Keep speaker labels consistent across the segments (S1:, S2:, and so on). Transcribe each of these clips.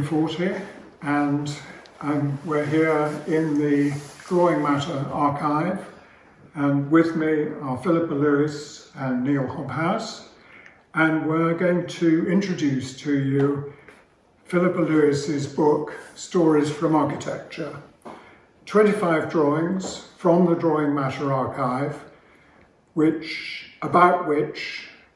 S1: 1940, and we're here in the Drawing Matter archive, and with me are Philippa Lewis and Niall Hobhouse, and we're going to introduce to you Philippa Lewis's book, Stories from Architecture. 25 drawings from the Drawing Matter archive,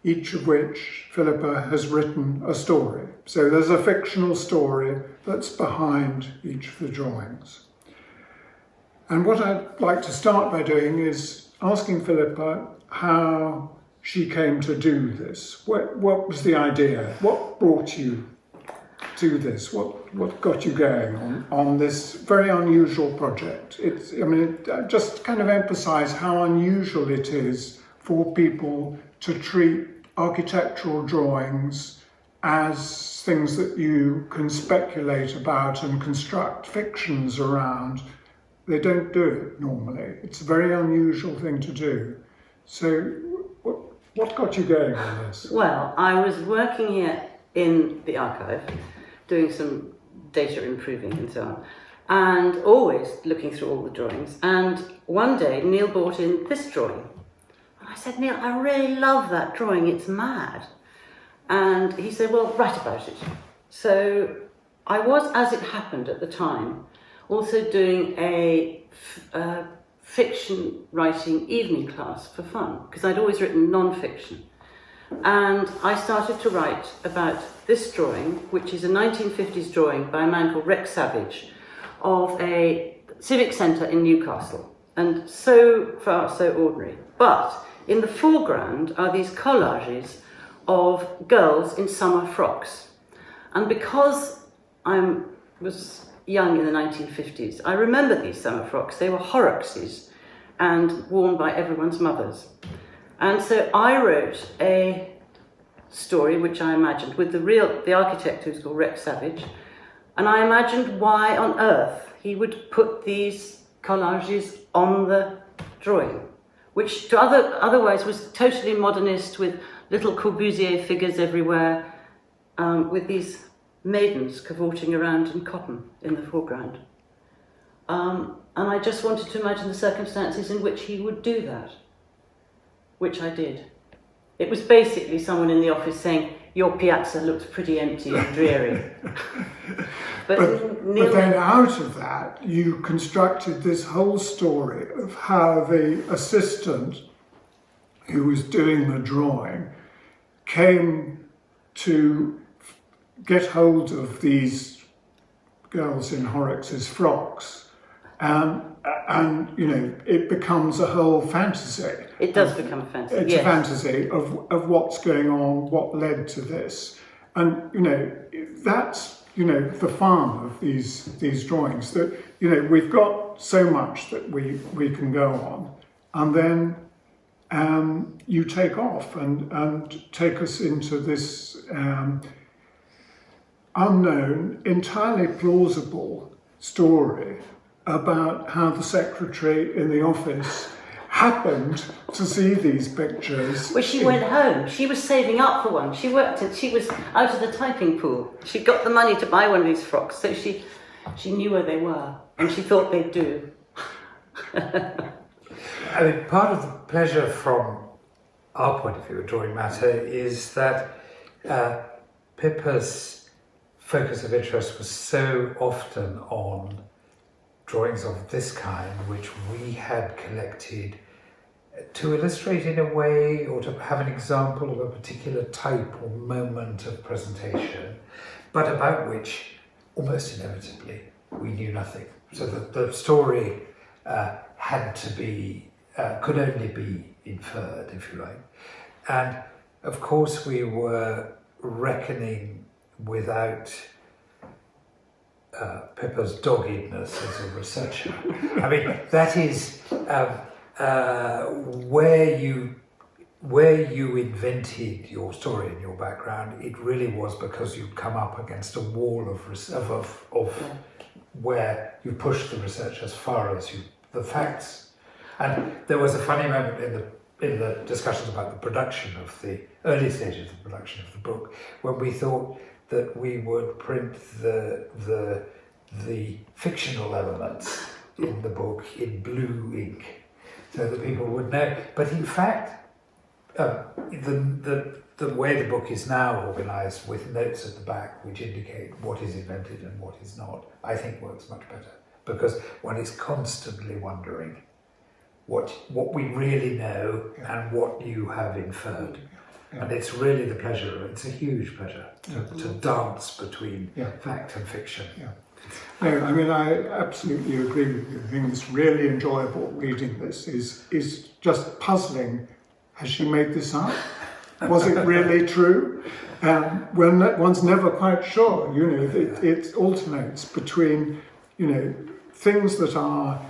S1: each of which Philippa has written a story. So there's a fictional story that's behind each of the drawings. And what I'd like to start by doing is asking Philippa how she came to do this. What was the idea? What brought you to this? What got you going on this very unusual project? Just kind of emphasize how unusual it is for people to treat architectural drawings as things that you can speculate about and construct fictions around. They don't do it normally. It's a very unusual thing to do. So what got you going on this?
S2: Well, I was working here in the archive, doing some data improving and so on, and always looking through all the drawings. And one day, Neil brought in this drawing. And I said, Neil, I really love that drawing, it's mad. And he said, well, write about it. So I was, as it happened at the time, also doing a fiction writing evening class for fun, because I'd always written non-fiction. And I started to write about this drawing, which is a 1950s drawing by a man called Rex Savage of a civic centre in Newcastle. And so far, so ordinary. But in the foreground are these collages of girls in summer frocks. And because I was young in the 1950s, I remember these summer frocks. They were horrocksies and worn by everyone's mothers. And so I wrote a story which I imagined with the architect who's called Rex Savage, and I imagined why on earth he would put these collages on the drawing, which otherwise was totally modernist with little Corbusier figures everywhere, with these maidens cavorting around in cotton in the foreground. And I just wanted to imagine the circumstances in which he would do that, which I did. It was basically someone in the office saying, your piazza looks pretty empty and dreary. But
S1: then out of that, you constructed this whole story of how the assistant who was doing the drawing came to get hold of these girls in Horrocks' frocks, and it becomes a whole fantasy.
S2: It does become a fantasy.
S1: It's a fantasy of what's going on, what led to this, and that's the fun of these drawings. That we've got so much that we can go on, and then you take off and take us into this unknown, entirely plausible story about how the secretary in the office happened to see these pictures.
S2: Well, she went home. She was saving up for one. She was out of the typing pool. She got the money to buy one of these frocks, so she knew where they were, and she thought they'd do.
S3: I mean, part of the pleasure from our point of view of Drawing Matter is that Pippa's focus of interest was so often on drawings of this kind, which we had collected to illustrate in a way or to have an example of a particular type or moment of presentation, but about which almost inevitably we knew nothing. So the story had to be, could only be inferred, if you like. And of course we were reckoning without Pippa's doggedness as a researcher. I mean, that is where you invented your story and your background. It really was because you'd come up against a wall of where you pushed the research as far as the facts. And there was a funny moment in the discussions about the production of the early stages of the production of the book when we thought that we would print the fictional elements in the book in blue ink, so that people would know. But in fact, the way the book is now organised, with notes at the back which indicate what is invented and what is not, I think works much better, because one is constantly wondering what we really know and what you have inferred. Yeah. And it's really the pleasure, it's a huge pleasure to dance between fact and fiction. Yeah.
S1: No, I mean, I absolutely agree with you. I think it's really enjoyable reading this. Is just puzzling. Has she made this up? Was it really true? When one's never quite sure, you know, it alternates between, you know, things that are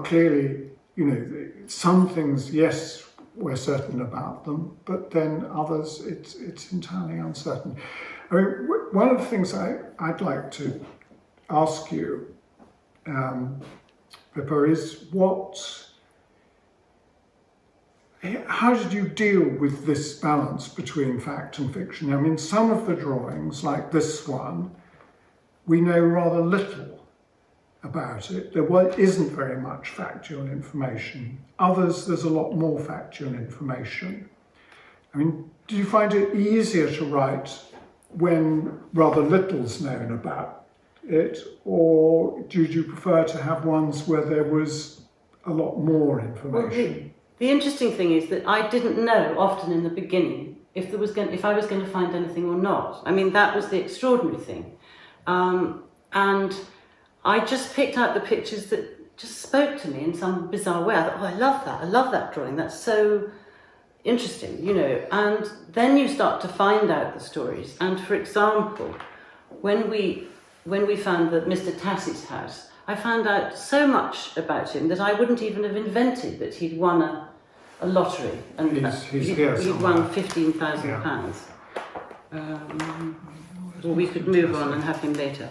S1: clearly, you know, some things, yes, we're certain about them, but then others, it's entirely uncertain. I mean, one of the things I'd like to ask you, Philippa, is how did you deal with this balance between fact and fiction? I mean, some of the drawings, like this one, we know rather little about it. There isn't very much factual information. Others, there's a lot more factual information. I mean, do you find it easier to write when rather little's known about it, or do you prefer to have ones where there was a lot more information?
S2: Well, the interesting thing is that I didn't know often in the beginning if I was going to find anything or not. I mean, that was the extraordinary thing. And I just picked out the pictures that just spoke to me in some bizarre way. I thought, oh, I love that drawing. That's so interesting, you know. And then you start to find out the stories. And for example, when we found that Mr. Tassies' house, I found out so much about him that I wouldn't even have invented that he'd won a lottery, and he'd won £15,000. Or we could move on and have him later.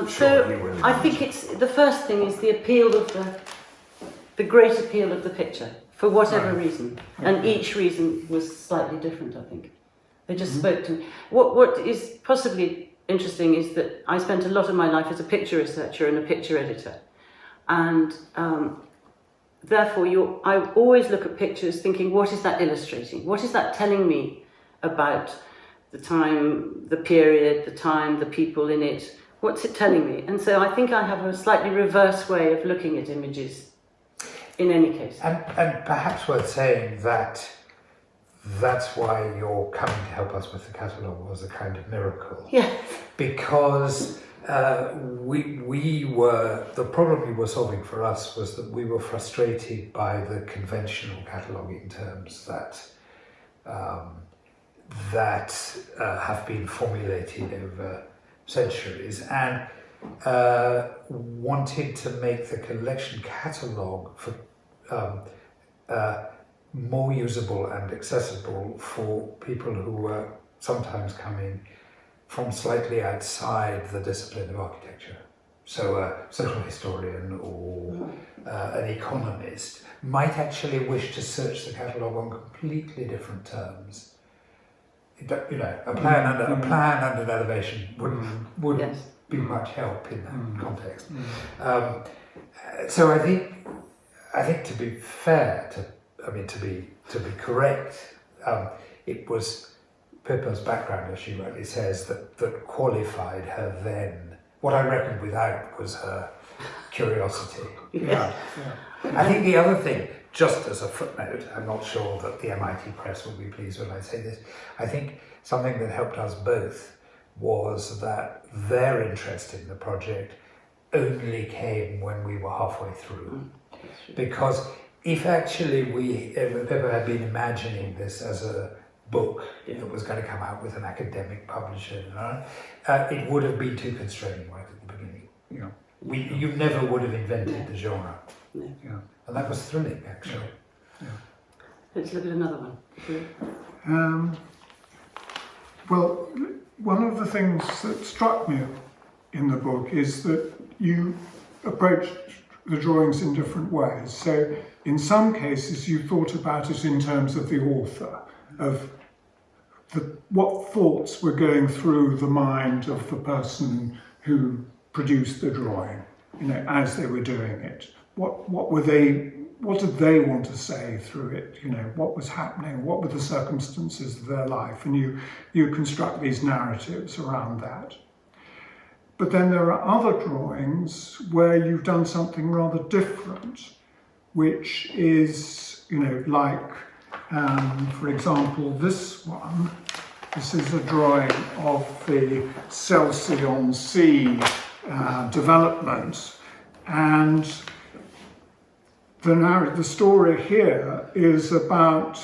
S2: So I think it's the first thing is the appeal of the great appeal of the picture for whatever reason, and each reason was slightly different. I think they just spoke to me. What is possibly interesting is that I spent a lot of my life as a picture researcher and a picture editor, and therefore I always look at pictures thinking, what is that illustrating? What is that telling me about the time, the period, the time, the people in it? What's it telling me? And so I think I have a slightly reverse way of looking at images in any case.
S3: And perhaps worth saying that that's why your coming to help us with the catalogue was a kind of miracle.
S2: Yeah.
S3: Because the problem we were solving for us was that we were frustrated by the conventional cataloguing terms that have been formulated over centuries, and wanted to make the collection catalogue for more usable and accessible for people who were sometimes coming from slightly outside the discipline of architecture. So a social historian or an economist might actually wish to search the catalogue on completely different terms. You know, a plan and an elevation wouldn't be much help in that context. So I think to be fair, to be correct, it was Pippa's background, as she rightly says, that qualified her then. What I reckoned without was her curiosity.
S1: Yeah.
S3: I think the other thing, just as a footnote, I'm not sure that the MIT press will be pleased when I say this, I think something that helped us both was that their interest in the project only came when we were halfway through. Because if actually Pippa had been imagining this as a book that was going to come out with an academic publisher, it would have been too constraining right at the beginning. Yeah. You never would have invented the genre. No. Yeah. And that was thrilling, actually.
S2: Yeah. Let's look at another one.
S1: Well, one of the things that struck me in the book is that you approached the drawings in different ways. So in some cases you thought about it in terms of the author, of what thoughts were going through the mind of the person who produced the drawing, as they were doing it. What did they want to say through it? What was happening? What were the circumstances of their life? And you construct these narratives around that. But then there are other drawings where you've done something rather different, which is, like, for example, this one. This is a drawing of the Chelsea-on-Sea development, and the story here is about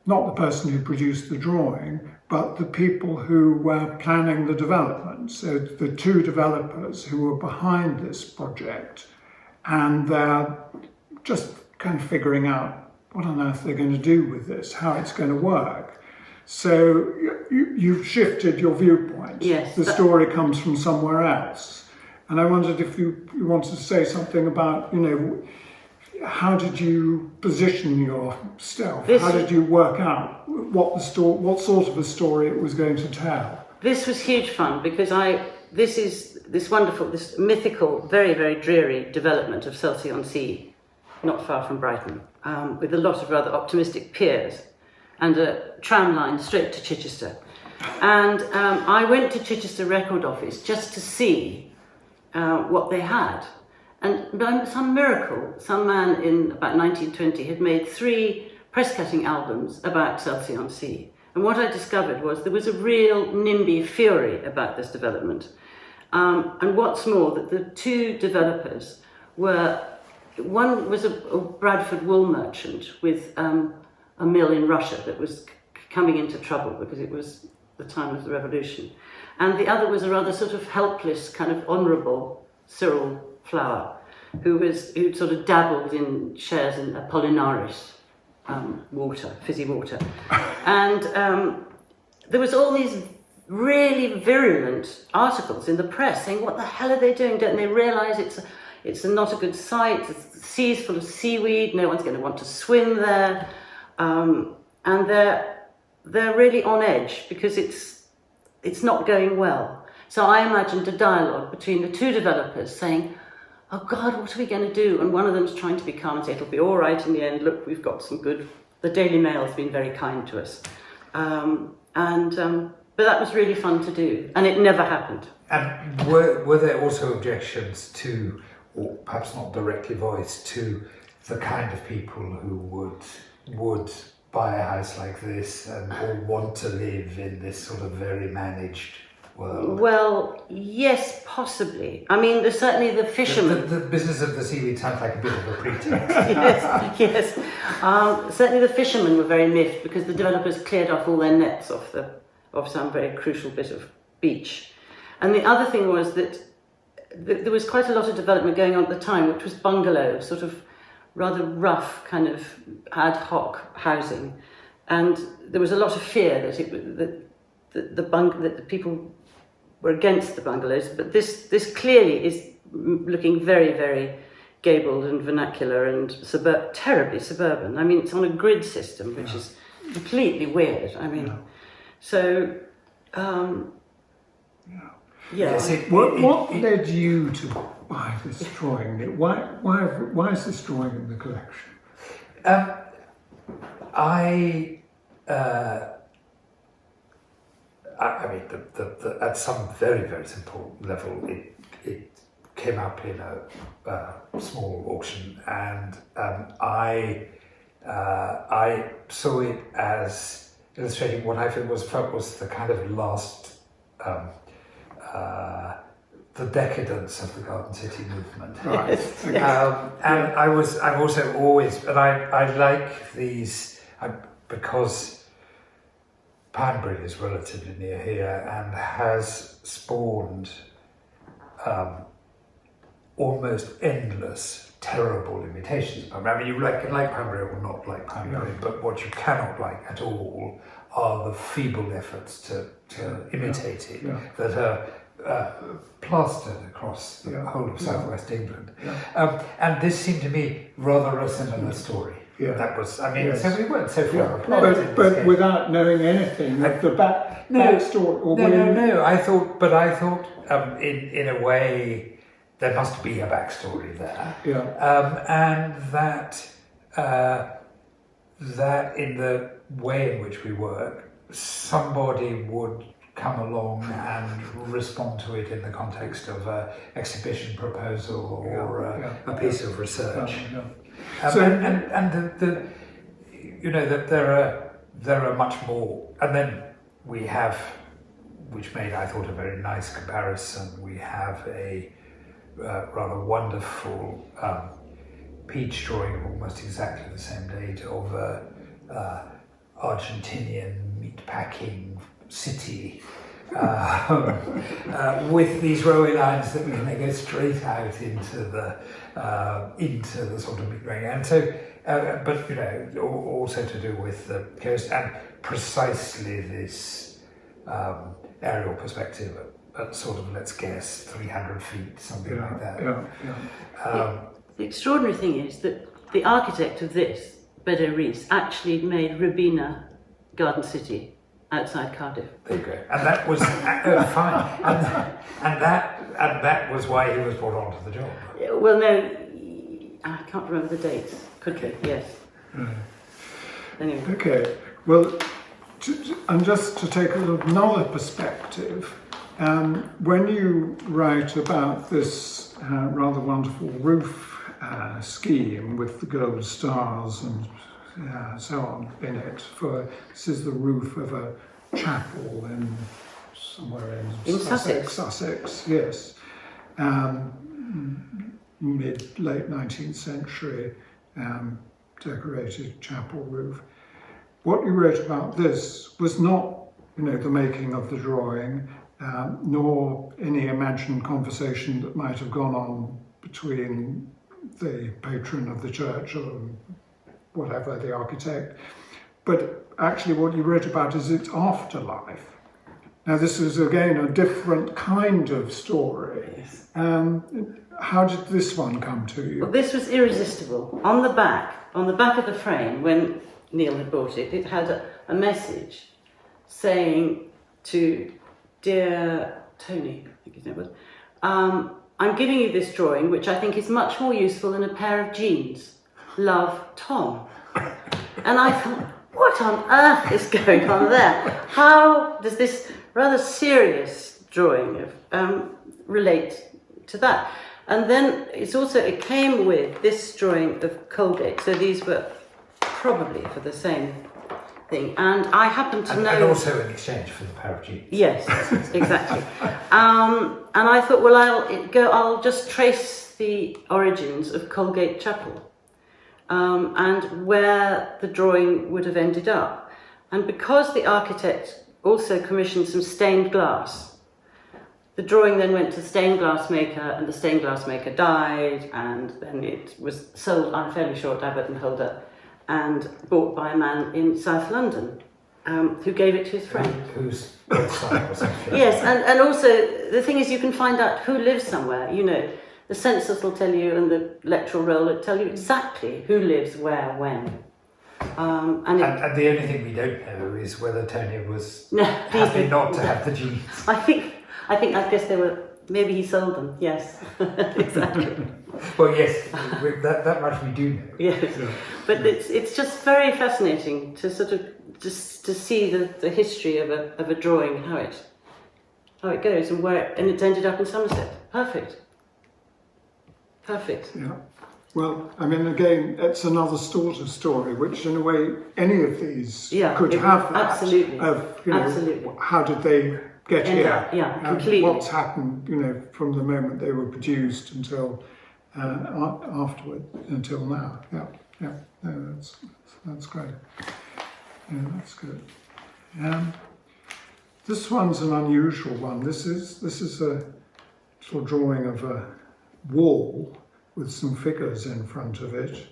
S1: not the person who produced the drawing, but the people who were planning the development. So the two developers who were behind this project, and they're just kind of figuring out what on earth they're going to do with this, how it's going to work. So you've shifted your viewpoint.
S2: Yes.
S1: The story comes from somewhere else. And I wondered if you wanted to say something about, how did you position yourself? How did you work out what sort of a story it was going to tell?
S2: This was huge fun because this wonderful, this mythical, very, very dreary development of Chelsea-on-Sea, not far from Brighton, with a lot of rather optimistic piers and a tram line straight to Chichester. And I went to Chichester Record Office just to see what they had. And by some miracle, some man in about 1920 had made 3 press-cutting albums about Chelsea-on-Sea. And what I discovered was there was a real NIMBY fury about this development. And what's more, that the 2 developers were, one was a Bradford wool merchant with a mill in Russia that was coming into trouble because it was the time of the revolution. And the other was a rather sort of helpless, kind of honourable Cyril Flower, who sort of dabbled in shares in Apollinaris water, fizzy water. And there was all these really virulent articles in the press saying, what the hell are they doing? Don't they realise it's not a good site? The sea's full of seaweed, no one's going to want to swim there. And they're really on edge because it's not going well. So I imagined a dialogue between the 2 developers saying, oh God, what are we going to do? And one of them's trying to be calm and say, it'll be all right in the end. Look, we've got some good... The Daily Mail's been very kind to us. But that was really fun to do. And it never happened.
S3: And were there also objections to, or perhaps not directly voiced, to the kind of people who would buy a house like this or want to live in this sort of very managed world?
S2: Well, yes, possibly. I mean, there's certainly the fishermen.
S3: The business of the seaweed sounds like a bit of a pretext.
S2: yes. Certainly the fishermen were very miffed because the developers cleared off all their nets off some very crucial bit of beach. And the other thing was that there was quite a lot of development going on at the time, which was bungalow, sort of rather rough kind of ad hoc housing. And there was a lot of fear that the people were against the bungalows, but this clearly is looking very, very gabled and vernacular and terribly suburban. I mean, it's on a grid system, which is completely weird. I mean, so
S3: Yes,
S1: what led you to buy this drawing? Why is this drawing in the collection?
S3: I mean, at some very, very simple level, it came up in a small auction, and I saw it as illustrating what I felt was the kind of last, the decadence of the Garden City movement.
S1: Right.
S3: And I've also always, and I like these because Panbury is relatively near here and has spawned almost endless terrible imitations of Panbury. I mean, you can like Panbury or not like Panbury, but what you cannot like at all are the feeble efforts to imitate it that are plastered across the whole of southwest England. And this seemed to me rather a similar story.
S1: Yeah.
S3: That was, I mean,
S1: Yes.
S3: so we weren't so far
S1: Yeah.
S3: apart. in this
S1: But
S3: case.
S1: without knowing anything of the backstory. Or
S3: No. I thought, in a way, there must be a backstory there.
S1: Yeah.
S3: And that in the way in which we work, somebody would come along and respond to it in the context of an exhibition proposal or a piece of research. That there are much more, and then we have, which made, I thought, a very nice comparison. We have a rather wonderful peach drawing of almost exactly the same date of a Argentinian meatpacking city with these railway lines that they go straight out into the sort of meat ring, and so but also to do with the coast and precisely this aerial perspective at sort of, let's guess, 300 feet, something like that.
S2: The extraordinary thing is that the architect of this, Bedo Rees, actually made Robina Garden City outside Cardiff.
S3: There you go. And that was fine. And that was why he was brought onto the job.
S2: Well, no, I can't remember the dates. Could be, yes. Anyway.
S1: Okay. Well, and just to take another perspective, when you write about this rather wonderful roof scheme with the gold stars and so on in it, this is the roof of a chapel somewhere in Sussex, yes. Late 19th century decorated chapel roof. What you wrote about this was not, the making of the drawing, nor any imagined conversation that might have gone on between the patron of the church or whatever, the architect. But actually what you wrote about is its afterlife. Now this is again a different kind of story.
S2: Yes.
S1: How did this one come to you?
S2: Well, this was irresistible. On the back of the frame, when Neil had bought it, it had a message saying to dear Tony, I think his name was, I'm giving you this drawing, which I think is much more useful than a pair of jeans. Love, Tom. And I thought, what on earth is going on there? How does this rather serious drawing relate to that? And then it came with this drawing of Colgate. So these were probably for the same thing. And I happen to know...
S3: And also in exchange for the pair of jeans.
S2: Yes, exactly. And I thought, well, I'll just trace the origins of Colgate Chapel and where the drawing would have ended up. And because the architect also commissioned some stained glass, the drawing then went to the stained glass maker, and the stained glass maker died, and then it was sold, I'm fairly sure, at Abbott and Holder, and bought by a man in South London, who gave it to his friend.
S3: Whose website was actually...
S2: Yes, and also, the thing is, you can find out who lives somewhere, The census will tell you, and the electoral roll will tell you exactly who lives where, when. And
S3: the only thing we don't know is whether Tony was happy not to have the jeans.
S2: I guess they were, maybe he sold them, yes, exactly.
S3: Well, yes, that much we do know.
S2: Yes, but it's just very fascinating to sort of just to see the history of a drawing, how it goes and and it's ended up in Somerset. Perfect.
S1: Yeah. Well, I mean, again, it's another sort of story, which in a way, any of these could have that.
S2: Absolutely.
S1: Absolutely. How did they get here?
S2: Yeah, completely.
S1: What's happened, from the moment they were produced until afterward, until now. Yeah. No, that's great. Yeah, that's good. This one's an unusual one. This is a little drawing of a wall with some figures in front of it,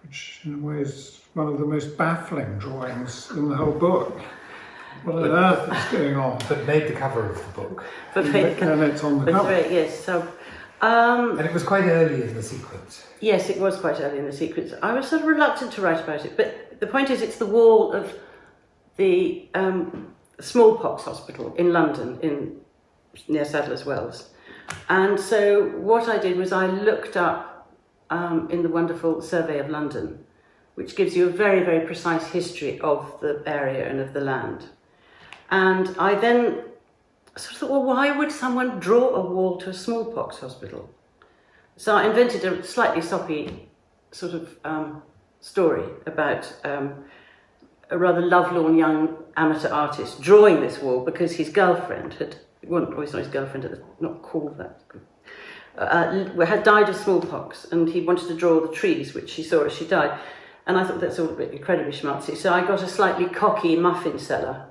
S1: which in a way is one of the most baffling drawings in the whole book. What on earth is going on?
S3: But made the cover of the book.
S2: And
S1: it's on the cover.
S2: Yes, so
S3: And it was quite early in the sequence.
S2: Yes, it was quite early in the sequence. I was sort of reluctant to write about it, but the point is it's the wall of the Smallpox hospital in London, near Sadler's Wells. And so what I did was I looked up in the wonderful Survey of London, which gives you a very, very precise history of the area and of the land. And I then sort of thought, well, why would someone draw a wall to a smallpox hospital? So I invented a slightly soppy sort of story about a rather lovelorn young amateur artist drawing this wall because his girlfriend had, well, always not his girlfriend, not called that, had died of smallpox, and he wanted to draw the trees which she saw as she died. And I thought that's all a bit incredibly schmaltzy. So I got a slightly cocky muffin seller,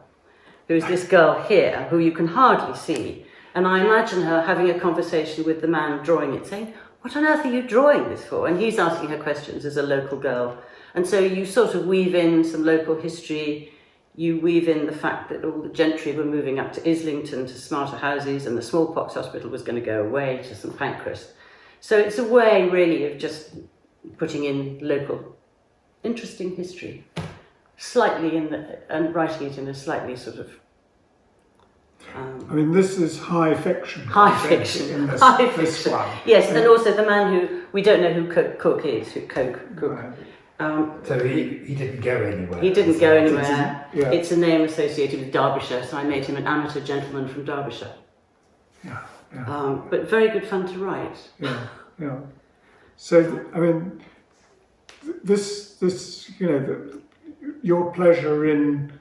S2: who is this girl here, who you can hardly see. And I imagine her having a conversation with the man drawing it, saying, "What on earth are you drawing this for?" And he's asking her questions as a local girl. And so you sort of weave in some local history, you weave in the fact that all the gentry were moving up to Islington to smarter houses, and the smallpox hospital was going to go away to St Pancras. So it's a way really of just putting in local interesting history, slightly and writing it in a slightly sort of
S1: I mean, this is high fiction.
S2: high fiction.
S1: In this,
S2: High
S1: this
S2: fiction.
S1: one.
S2: Yes, and also the man who we don't know who Cook is, who Cook.
S1: Right.
S3: So he didn't go anywhere.
S2: He didn't go anywhere.
S1: Yeah.
S2: It's a name associated with Derbyshire, so I made him an amateur gentleman from Derbyshire.
S1: Yeah, yeah.
S2: But very good fun to write.
S1: Yeah, yeah. So, I mean, this, you know, your pleasure in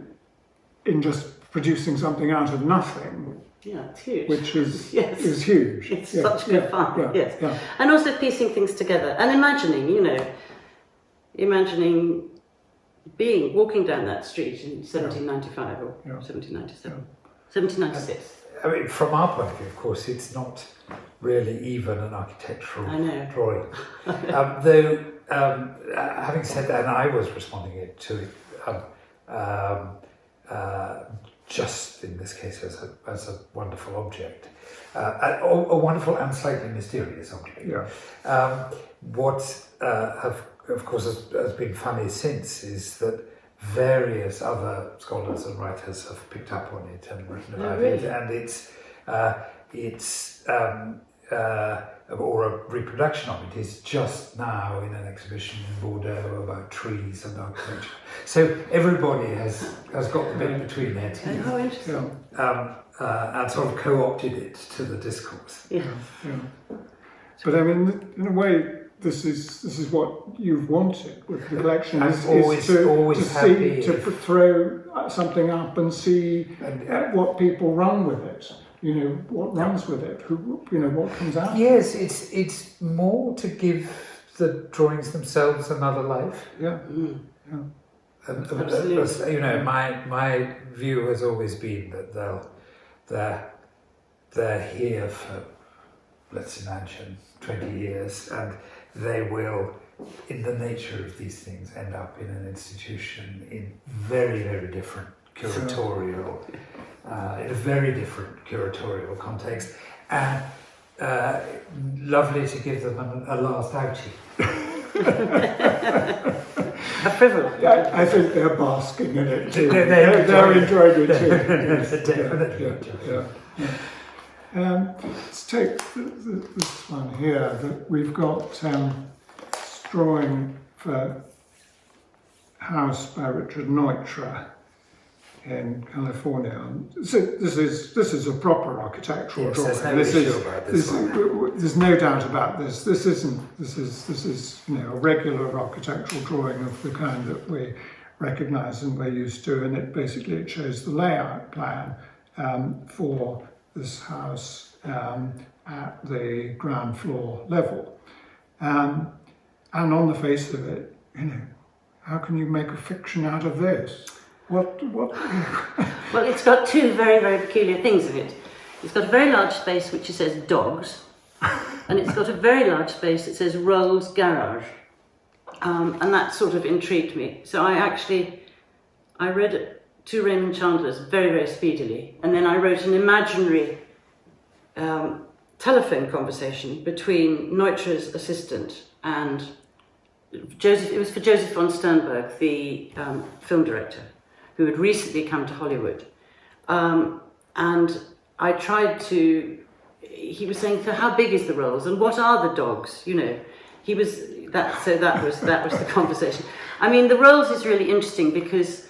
S1: just producing something out of nothing,
S2: Yeah, it's huge.
S1: which is
S2: Yes.
S1: is huge.
S2: It's
S1: Yeah,
S2: such good
S1: yeah,
S2: fun,
S1: yeah,
S2: yes.
S1: yeah.
S2: And also piecing things together and imagining, you know, walking down that street in 1795 or
S1: Yeah.
S2: 1797, 1796.
S3: I mean, from our point of view, of course, it's not really even an architectural
S2: I know.
S3: drawing. Though, having said that, and I was responding to it just in this case as a wonderful object, a wonderful and slightly mysterious object.
S1: Yeah.
S3: What of course has been funny since is that various other scholars and writers have picked up on it and written about
S2: really?
S3: it, and or a reproduction of it is just now in an exhibition in Bordeaux about trees and architecture. So everybody has got the bit between their teeth.
S2: Oh, interesting.
S3: And sort of co-opted it to the discourse.
S2: Yeah.
S1: Yeah. But I mean, in a way, this is what you've wanted with the collection.
S3: I'm always happy
S1: to throw something up and see what people run with it. You know, what runs with it. Who, you know, what comes out.
S3: Yes, it's more to give the drawings themselves another life.
S1: Yeah.
S2: Mm.
S1: Yeah.
S3: And,
S2: Absolutely.
S3: you know, my view has always been that they're here for, let's imagine, 20 years, and they will, in the nature of these things, end up in an institution in very, very different curatorial, in a very different curatorial context, and lovely to give them a last outing.
S2: A privilege.
S1: I think they're basking in it too.
S3: They're
S1: enjoying it too.
S3: Definitely.
S1: Yeah. Let's take this one here. That we've got drawing for House by Richard Neutra in California. So this is a proper architectural
S3: Yes,
S1: drawing.
S3: there's no issue about this one.
S1: There's no doubt about this. This is you know, a regular architectural drawing of the kind that we recognise and we're used to, and it shows the layout plan for this house at the ground floor level, and on the face of it, you know, how can you make a fiction out of this? What?
S2: Well, it's got two very, very peculiar things in it. It's got a very large space which says dogs, and it's got a very large space that says Rolls Garage, and that sort of intrigued me. So I read two Raymond Chandlers very, very speedily, and then I wrote an imaginary telephone conversation between Neutsch's assistant and Joseph. It was for Joseph von Sternberg, the film director, who had recently come to Hollywood. And I tried to. He was saying, "So how big is the Rolls, and what are the dogs?" You know, he was that. So that was the conversation. I mean, the Rolls is really interesting because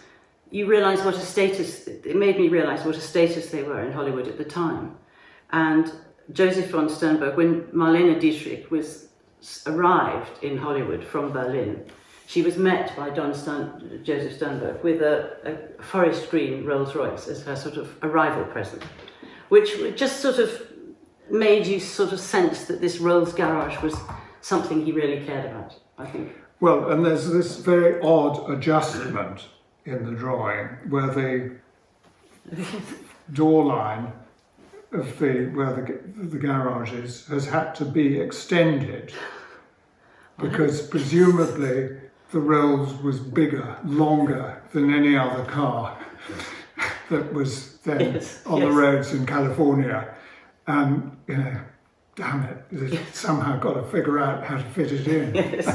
S2: you realise what a status. It made me realise what a status they were in Hollywood at the time, and Joseph von Sternberg, when Marlene Dietrich arrived in Hollywood from Berlin, she was met by Joseph Sternberg with a forest green Rolls Royce as her sort of arrival present, which just sort of made you sort of sense that this Rolls garage was something he really cared about, I think.
S1: Well, and there's this very odd adjustment in the drawing where the door line of where the garage is has had to be extended because presumably the Rolls was bigger, longer than any other car that was then on the roads in California. And, you know, damn it, they somehow got to figure out how to fit it in.
S2: Yes.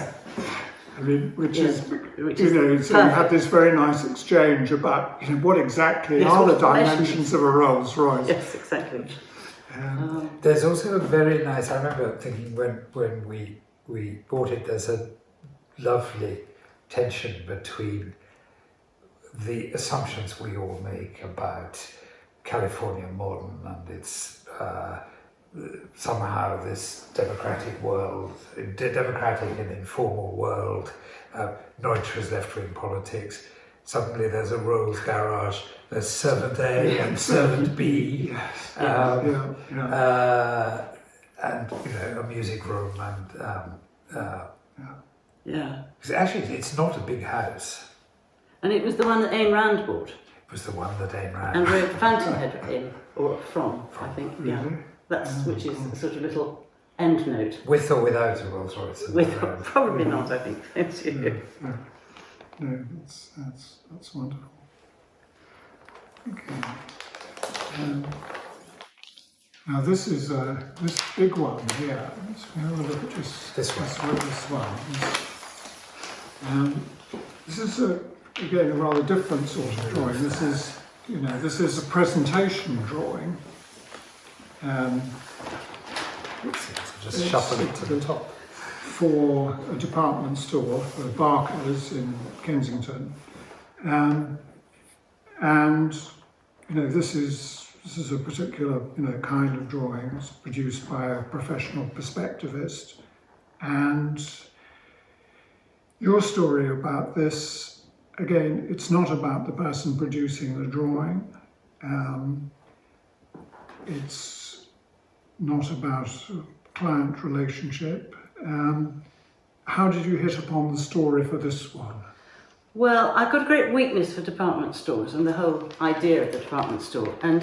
S1: I mean, which is, you know, so you had this very nice exchange about, you know, what exactly are the dimensions of a Rolls Royce.
S2: Yes, exactly.
S3: There's also a very nice, I remember thinking when we bought it, there's a lovely tension between the assumptions we all make about California modern and its somehow this democratic world, democratic and informal world, Neutsch's left-wing politics. Suddenly there's a Rolls garage, there's servant A and servant B, and you know, a music room
S2: Yeah.
S3: Because actually, it's not a big house.
S2: And it was the one that Ayn Rand bought.
S3: It was the one that Ayn Rand.
S2: And wrote Fountainhead in, or from, I think. Yeah.
S1: Really?
S2: That's which is a sort of little end note.
S3: With or without a Rolls Royce?
S2: Probably not, I think.
S1: No, that's wonderful. Okay. Now this is this big one here. Let's have a look at
S3: This one.
S1: This is again a rather different sort of drawing. This is, you know, this is a presentation drawing.
S3: Just shuffle it to the top.
S1: For a department store, for Barker's in Kensington, and you know, this is a particular, you know, kind of drawing. It's produced by a professional perspectivist, and your story about this, again, it's not about the person producing the drawing. It's not about a client relationship. How did you hit upon the story for this one?
S2: Well, I've got a great weakness for department stores and the whole idea of the department store. And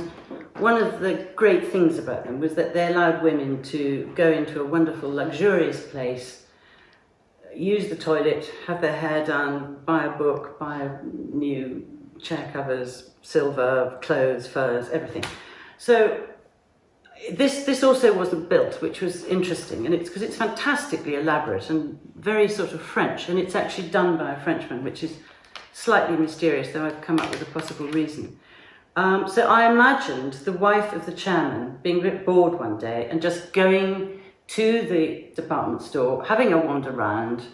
S2: one of the great things about them was that they allowed women to go into a wonderful, luxurious place, use the toilet, have their hair done, buy a book, buy new chair covers, silver, clothes, furs, everything. So this also wasn't built, which was interesting, and it's because it's fantastically elaborate and very sort of French, and it's actually done by a Frenchman, which is slightly mysterious, though I've come up with a possible reason. So I imagined the wife of the chairman being a bit bored one day and just going to the department store, having a wander around,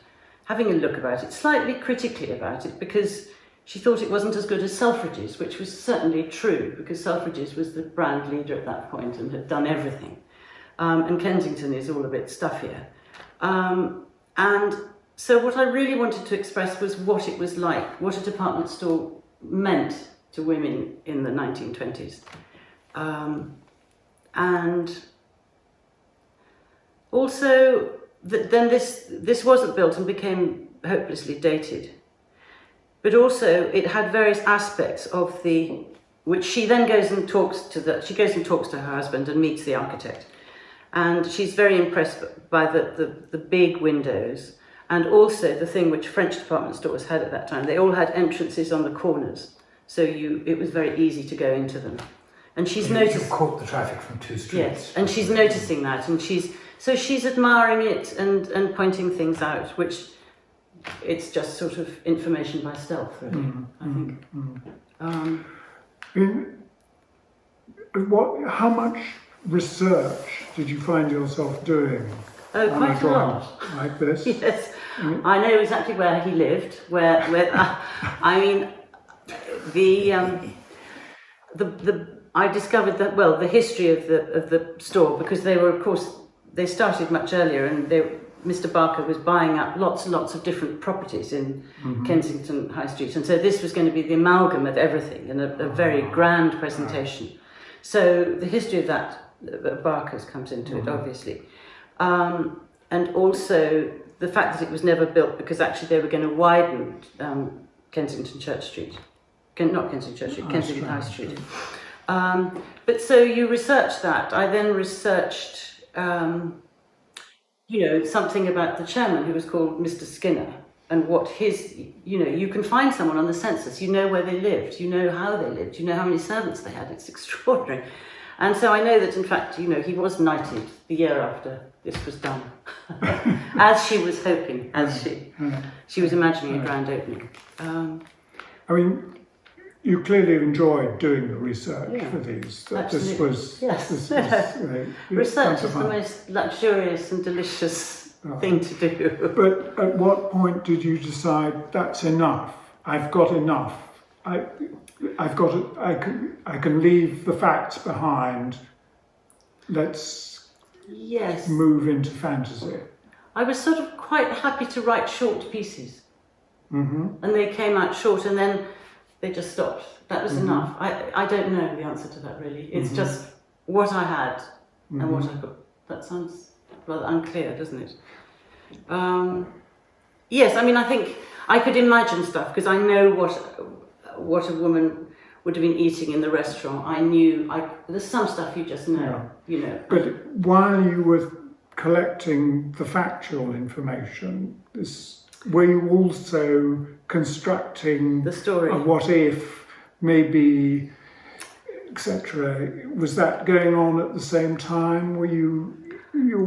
S2: having a look about it, slightly critically about it, because she thought it wasn't as good as Selfridges, which was certainly true, because Selfridges was the brand leader at that point and had done everything. And Kensington is all a bit stuffier. And so what I really wanted to express was what it was like, what a department store meant to women in the 1920s. And also, then this wasn't built and became hopelessly dated. But also, it had various aspects of which she then goes and talks to she goes and talks to her husband and meets the architect. And she's very impressed by the big windows, and also the thing which French department stores had at that time. They all had entrances on the corners, so it was very easy to go into them. And she's
S3: You
S2: noticed.
S3: caught the traffic from two streets.
S2: Yes, and she's noticing that, and she's admiring it and pointing things out, which it's just sort of information by stealth, really. I think.
S1: How much research did you find yourself doing
S2: Oh,
S1: on
S2: quite
S1: a
S2: a
S1: drawing
S2: lot.
S1: like this?
S2: Yes, I know exactly where he lived. Where I mean, I discovered that the history of the store, because they were, of course, they started much earlier, and Mr. Barker was buying up lots and lots of different properties in Kensington High Street, and so this was going to be the amalgam of everything and a very grand presentation. So the history of that Barker's comes into it, obviously. And also the fact that it was never built, because actually they were going to widen Kensington Church Street. Not Kensington Church Street, Kensington High Street. But so you research that. I then researched, something about the chairman, who was called Mr. Skinner, and what his, you can find someone on the census, you know where they lived, you know how they lived, you know how many servants they had. It's extraordinary. And so I know that, in fact, he was knighted the year after this was done, as she was hoping, she was imagining a grand opening.
S1: I mean, you clearly enjoyed doing the research for these.
S2: Research is the most luxurious and delicious thing to do.
S1: But at what point did you decide that's enough? I've got enough. I can leave the facts behind. Let's move into fantasy.
S2: I was sort of quite happy to write short pieces, and they came out short, and then they just stopped. That was enough. I don't know the answer to that, really. It's just what I had and what I got. That sounds rather unclear, doesn't it? Yes, I mean, I think I could imagine stuff, because I know what a woman would have been eating in the restaurant. I knew, there's some stuff you just know,
S1: But while you were collecting the factual information, were you also constructing
S2: the story,
S1: a what if, maybe, etc.? Was that going on at the same time? Were you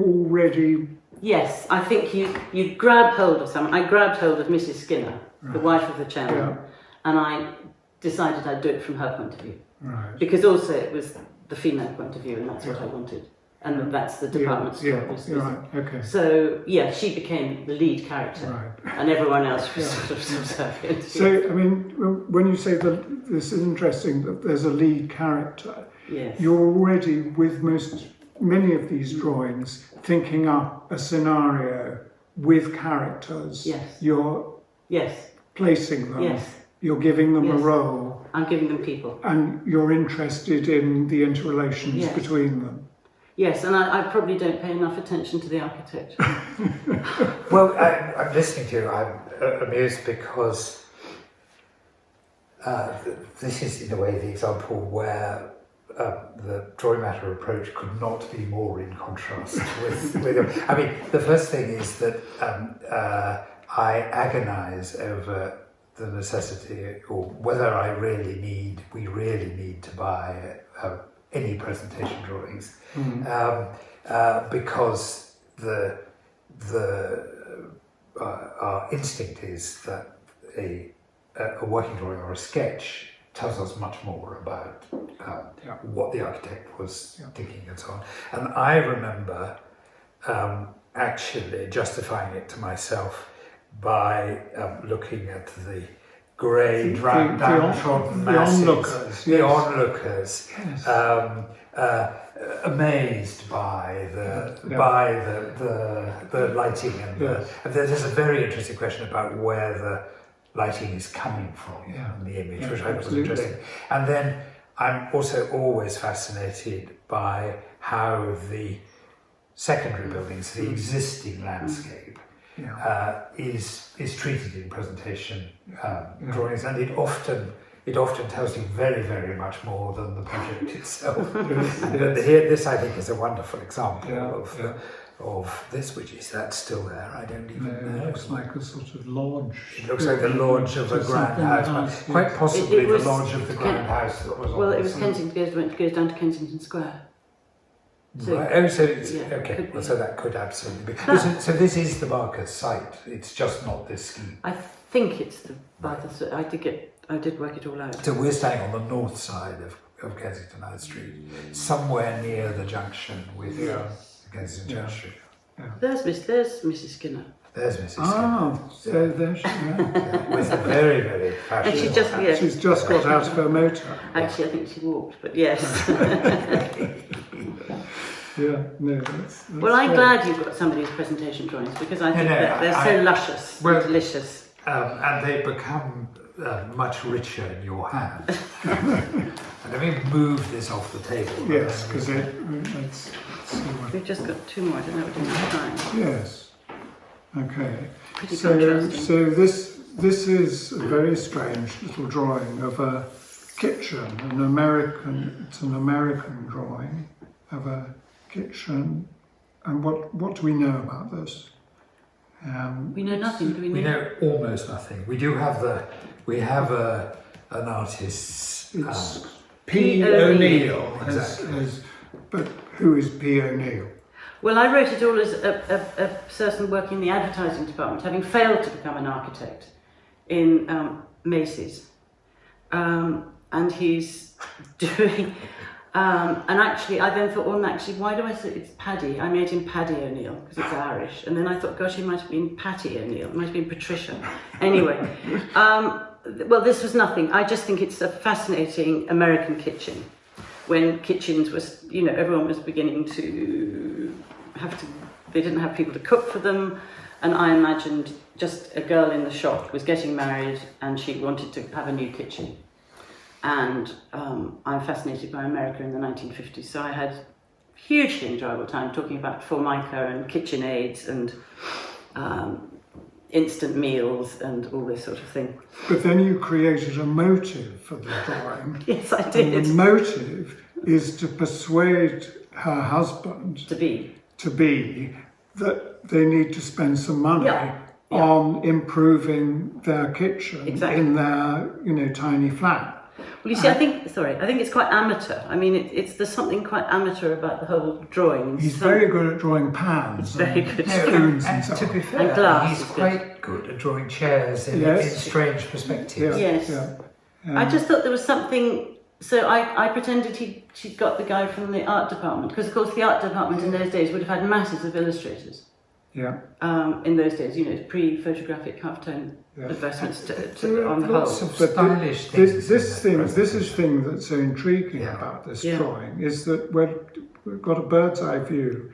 S1: already?
S2: Yes, I think you grab hold of someone. I grabbed hold of Mrs. Skinner, the wife of the chairman, and I decided I'd do it from her point of view.
S1: Right.
S2: Because also it was the female point of view, and that's what I wanted. And that's the department store.
S1: Right. Okay.
S2: So, she became the lead character, and everyone else was sort of subservient.
S1: So, I mean, when you say that this is interesting that there's a lead character, you're already, with many of these drawings, thinking up a scenario with characters.
S2: Yes.
S1: You're placing them.
S2: Yes.
S1: You're giving them a role.
S2: I'm giving them people.
S1: And you're interested in the interrelations between them.
S2: Yes, and I probably don't pay enough attention to the architecture.
S3: Well, I'm listening to you. I'm amused because this is, in a way, the example where the drawing matter approach could not be more in contrast with. I mean, the first thing is that I agonise over the necessity, or whether we really need to buy any presentation drawings, because our instinct is that a working drawing or a sketch tells us much more about what the architect was thinking and so on. And I remember actually justifying it to myself by looking at the grey, downtrodden masses, the onlookers, amazed by the lighting, and there's a very interesting question about where the lighting is coming from in the image, which I was interested in. And then I'm also always fascinated by how the secondary buildings, the existing landscape, is treated in presentation drawings, and it often tells you very, very much more than the project itself. Here, this I think is a wonderful example of this, which is that still there? I don't even know.
S1: It looks like a sort of lodge.
S3: It looks like the lodge of a grand house, but quite possibly
S2: It was
S3: the lodge of the grand house that was on.
S2: Well, it was Kensington, goes down to Kensington Square. So,
S3: Right. Oh, so it's
S2: yeah,
S3: okay.
S2: could
S3: Well,
S2: be.
S3: so that could absolutely be. So this is the Barker's site. It's just not this scheme.
S2: I think it's the Bath. I did work it all out.
S3: So we're staying on the north side of Kensington High Street, somewhere near the junction with Kensington
S1: Yeah.
S3: Church Street.
S2: There's Mrs. Skinner,
S3: There's Mrs.
S1: Ah, so there she is.
S3: Skinner. With a very, very
S2: and
S3: fashionable
S2: she's just
S3: hat.
S1: She's just got out of her motor.
S2: Actually, I think she walked, but yes.
S1: Yeah, no, that's
S2: Well, I'm
S1: great.
S2: glad you've got somebody's presentation drawings because I think that they're so luscious
S3: well,
S2: and delicious.
S3: And they become much richer in your hand. And let me move this off the table.
S1: Yes, because let's see what.
S2: We've just got two more. I don't know what we're doing time.
S1: Yes. Okay.
S2: Pretty
S1: So
S2: contrasting.
S1: this is a very strange little drawing of a kitchen, It's an American drawing of a kitchen. And what do we know about this?
S2: We know nothing, do we?
S3: We know almost nothing. We do have an artist.
S1: It's
S2: P.
S1: P.
S2: O'Neill.
S1: O'Neill,
S3: Exactly.
S1: but who is P. O'Neill?
S2: Well, I wrote it all as a person working in the advertising department, having failed to become an architect in Macy's. And he's doing... and actually, I then thought, well, actually, why do I say it's Paddy? I made him Paddy O'Neill because it's Irish. And then I thought, gosh, he might have been Patty O'Neill. It might have been Patricia. Anyway, well, this was nothing. I just think it's a fascinating American kitchen. When kitchens was, everyone was beginning to they didn't have people to cook for them. And I imagined just a girl in the shop was getting married and she wanted to have a new kitchen. And I'm fascinated by America in the 1950s, so I had a hugely enjoyable time talking about Formica and KitchenAids and instant meals and all this sort of thing.
S1: But then you created a motive for the drawing.
S2: Yes, I
S1: And
S2: did.
S1: the motive is to persuade her husband
S2: To be.
S1: that they need to spend some money
S2: Yeah.
S1: on improving their kitchen
S2: Exactly.
S1: in their, tiny flat.
S2: Well, you see, I think it's quite amateur. I mean, there's something quite amateur about the whole drawing.
S1: He's very good at drawing pans.
S2: very
S1: and
S2: good.
S1: spoons
S3: And
S1: and so
S3: to
S1: on.
S3: be fair,
S2: And glass
S3: he's
S2: is good.
S3: quite good at drawing chairs in
S1: Yes.
S3: strange perspectives.
S1: Yeah,
S2: Yes.
S1: yeah.
S2: I just thought there was something. So I pretended she'd got the guy from the art department because, of course, the art department in those days would have had masses of illustrators.
S1: Yeah.
S2: In those days, pre-photographic half-tone
S1: Yeah.
S2: advertisements
S3: There
S2: to
S3: are
S2: on the
S3: lots
S2: whole.
S3: of
S1: But
S3: stylish
S1: this
S3: things.
S1: this is thing that's so intriguing
S3: Yeah.
S1: about this
S2: Yeah.
S1: drawing is that we've got a bird's eye view,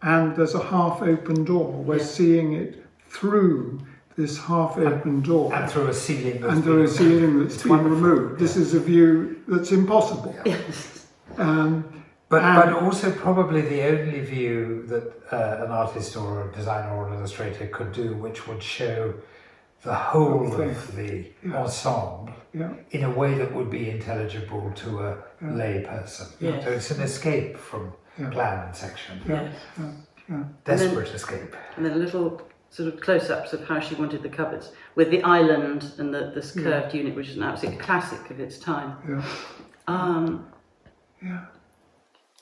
S1: and there's a half-open door. We're
S2: Yeah.
S1: seeing it through this half-open door,
S3: and through a ceiling. that's
S1: and there
S3: been
S1: is a ceiling that's been
S3: wonderful.
S1: removed. This is a view that's impossible.
S2: Yes.
S3: But
S1: And-
S3: also probably the only view that an artist or a designer or an illustrator could do, which would show the whole of the
S1: Yeah.
S3: ensemble
S1: Yeah.
S3: in a way that would be intelligible to a lay person.
S2: Yes.
S3: So it's an escape from
S1: Yeah.
S3: plan and section.
S2: Yes.
S3: Desperate escape.
S2: And then little sort of close-ups of how she wanted the cupboards with the island and this curved unit, which is an absolute classic of its time.
S1: Yeah. Yeah.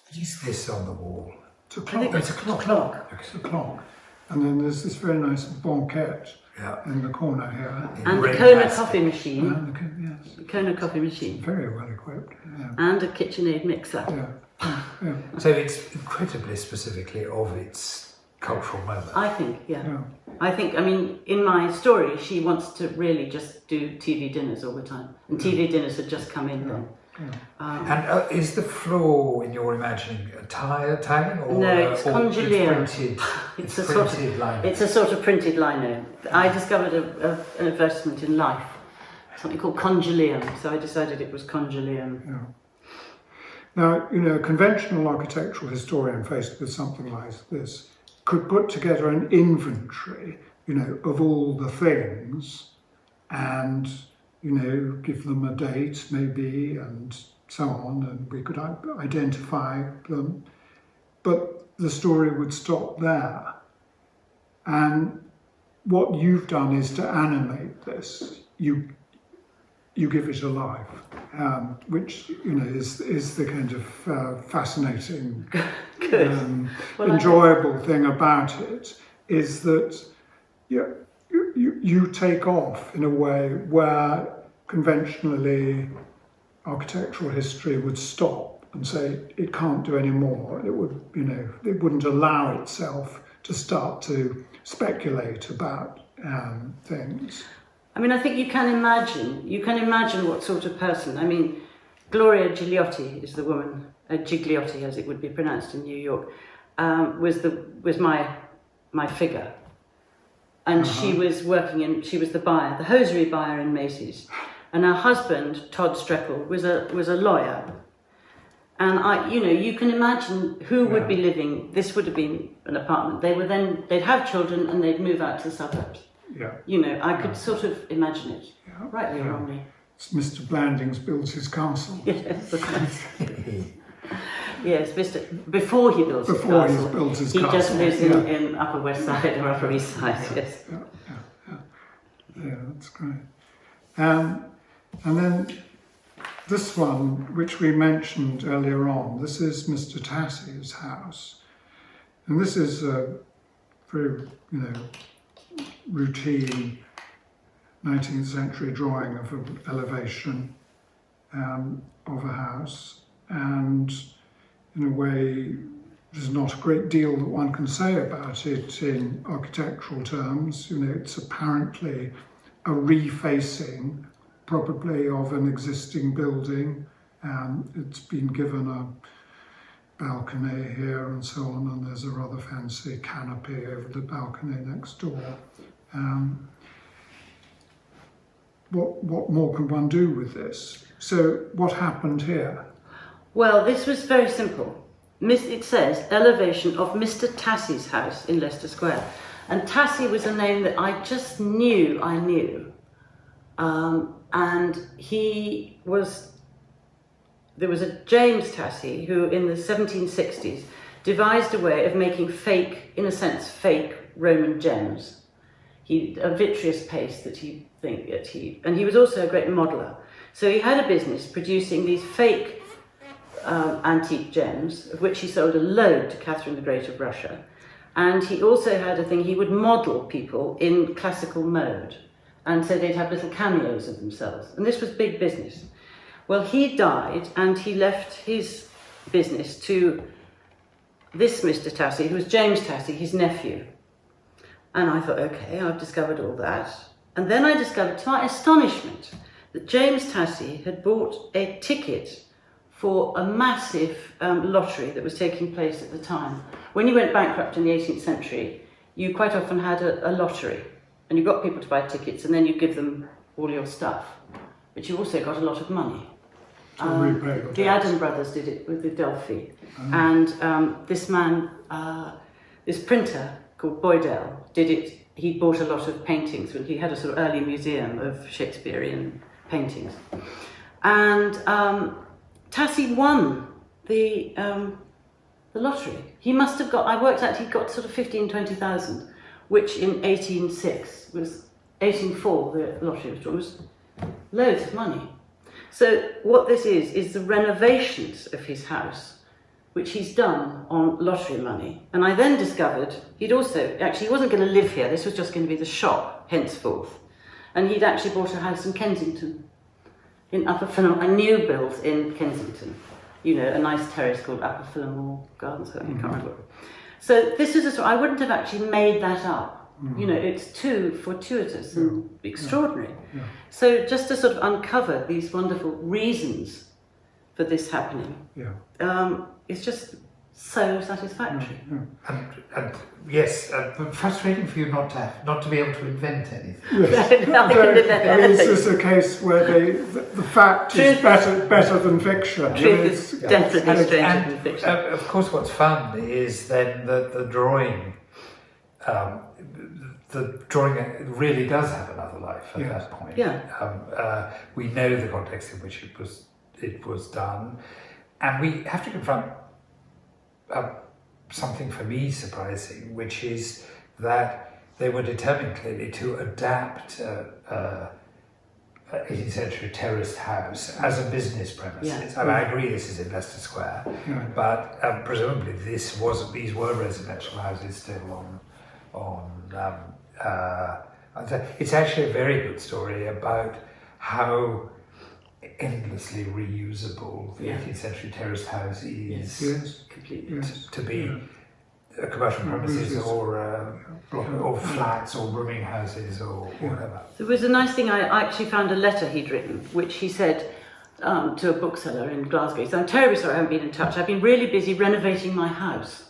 S3: What is this on the wall?
S1: It's a
S2: I
S1: clock.
S2: think
S3: it's a clock.
S1: It's a clock. And then there's this very nice banquette
S3: Yeah.
S1: in the corner here.
S2: And the
S3: Red
S2: Kona
S3: plastic.
S2: coffee machine,
S1: Yes.
S2: the Kona coffee machine,
S1: Very well equipped. Yeah.
S2: and a KitchenAid mixer.
S1: Yeah. Yeah.
S3: So it's incredibly specifically of its cultural moment.
S2: I think,
S1: Yeah.
S2: I mean, in my story, she wants to really just do TV dinners all the time. And TV dinners had just come in then.
S3: And is the floor, in your imagining, tiling or
S2: No, it's
S3: or
S2: congealed.
S3: It's printed.
S2: It's
S3: It's
S2: a sort
S3: printed
S2: of,
S3: line.
S2: it's a sort of printed lino. I discovered an advertisement in Life, something called congealium, so I decided it was congealium.
S1: Yeah. Now, a conventional architectural historian faced with something like this could put together an inventory, of all the things and, give them a date maybe and so on, and we could identify them. But the story would stop there. And what you've done is to animate this. You give it a life, which is the kind of fascinating, enjoyable thing about it. Is that you take off in a way where conventionally architectural history would stop and say it can't do any more. It would, it wouldn't allow itself to start to speculate about things.
S2: I mean, I think you can imagine what sort of person. I mean, Gloria Gigliotti is the woman, Gigliotti as it would be pronounced in New York, was my figure. And she was she was the hosiery buyer in Macy's. And her husband, Todd Streckle, was a lawyer. And you can imagine who would be living. This would have been an apartment. They'd have children and they'd move out to the suburbs.
S1: Yeah.
S2: I could sort of imagine it.
S1: Yeah.
S2: Rightly or wrongly.
S1: It's Mr. Blandings builds his castle.
S2: Yes. Yes, before he builds his castle.
S1: He builds his castle.
S2: He just lives in Upper West Side or Upper East Side, yes.
S1: Yeah, that's great. And then this one, which we mentioned earlier on, this is Mr. Tassies' house. And this is a very, routine 19th century drawing of an elevation of a house. And in a way, there's not a great deal that one can say about it in architectural terms. It's apparently a refacing, probably of an existing building. It's been given a balcony here and so on, and there's a rather fancy canopy over the balcony next door. What more can one do with this? So what happened here?
S2: Well, this was very simple. It says elevation of Mr. Tassies' house in Leicester Square. And Tassie was a name that I just knew I knew. And there was a James Tassie who in the 1760s devised a way of making fake Roman gems. A vitreous paste and he was also a great modeller. So he had a business producing these fake antique gems, of which he sold a load to Catherine the Great of Russia. And he also had a thing, he would model people in classical mode. And so they'd have little cameos of themselves. And this was big business. Well, he died and he left his business to this Mr. Tassie, who was James Tassie, his nephew. And I thought, okay, I've discovered all that. And then I discovered, to my astonishment, that James Tassie had bought a ticket for a massive lottery that was taking place at the time. When you went bankrupt in the 18th century, you quite often had a lottery. And you got people to buy tickets and then you give them all your stuff. But you also got a lot of money. The Adam brothers did it with the Delphi. And this man, this printer called Boydell, did it. He bought a lot of paintings. He had a sort of early museum of Shakespearean paintings. And Tassie won the lottery. He must have got, I worked out, he got sort of 20,000, which in 1804, the lottery was drawn, was loads of money. So what this is the renovations of his house, which he's done on lottery money. And I then discovered he wasn't going to live here, this was just going to be the shop henceforth. And he'd actually bought a house in Kensington, in Upper Phillimore, a new build in Kensington. A nice terrace called Upper Phillimore Gardens, I can't remember. So this is a story, I wouldn't have actually made that up. It's too fortuitous and extraordinary. Yeah. So just to sort of uncover these wonderful reasons for this happening, it's just so satisfactory.
S3: And yes, frustrating for you not to be able to invent anything.
S1: Yes. It's just a case where the fact is better than fiction.
S2: Truth is definitely stranger than fiction.
S3: Of course, what's fun is then the drawing. The drawing really does have another life at that point.
S2: Yeah.
S3: We know the context in which it was done, and we have to confront something for me surprising, which is that they were determined clearly to adapt 18th century terraced house as a business premises.
S2: Yeah.
S3: I mean, I agree this is in Leicester Square, but presumably these were residential houses still it's actually a very good story about how endlessly reusable the 18th century terraced house is.
S1: Yes.
S2: Completely.
S3: To be a commercial premises or flats or rooming houses or whatever.
S2: There was a nice thing, I actually found a letter he'd written, which he said to a bookseller in Glasgow. He said, "I'm terribly sorry I haven't been in touch. I've been really busy renovating my house."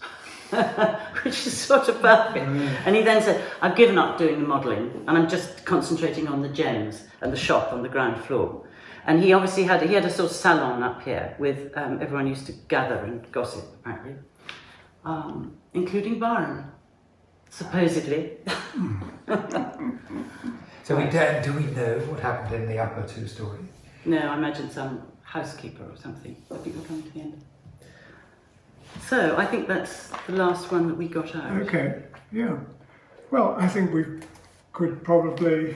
S2: Which is sort of perfect. And he then said, "I've given up doing the modelling and I'm just concentrating on the gems and the shop on the ground floor." And he obviously had a sort of salon up here with everyone used to gather and gossip, apparently, including Byron, supposedly.
S3: So do we know what happened in the upper two stories?
S2: No, I imagine some housekeeper or something. I think we're coming to the end. So I think that's the last one that we got out.
S1: Okay, yeah. Well, I think we could probably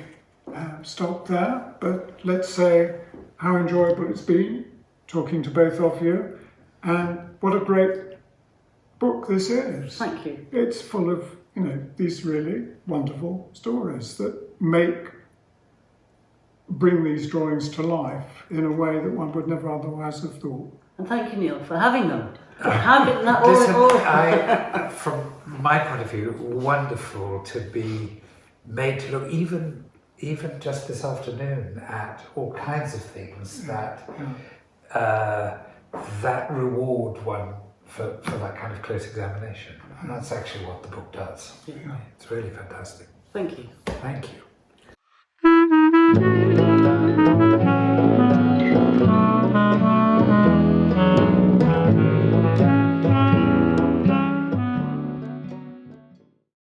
S1: stop there, but let's say how enjoyable it's been talking to both of you, and what a great book this is.
S2: Thank you.
S1: It's full of, these really wonderful stories that bring these drawings to life in a way that one would never otherwise have thought.
S2: And thank you, Neil, for having them.
S3: Listen, from my point of view, wonderful to be made to look even just this afternoon at all kinds of things that reward one for that kind of close examination. And that's actually what the book does.
S2: Yeah.
S3: It's really fantastic.
S2: Thank you.
S3: Thank you.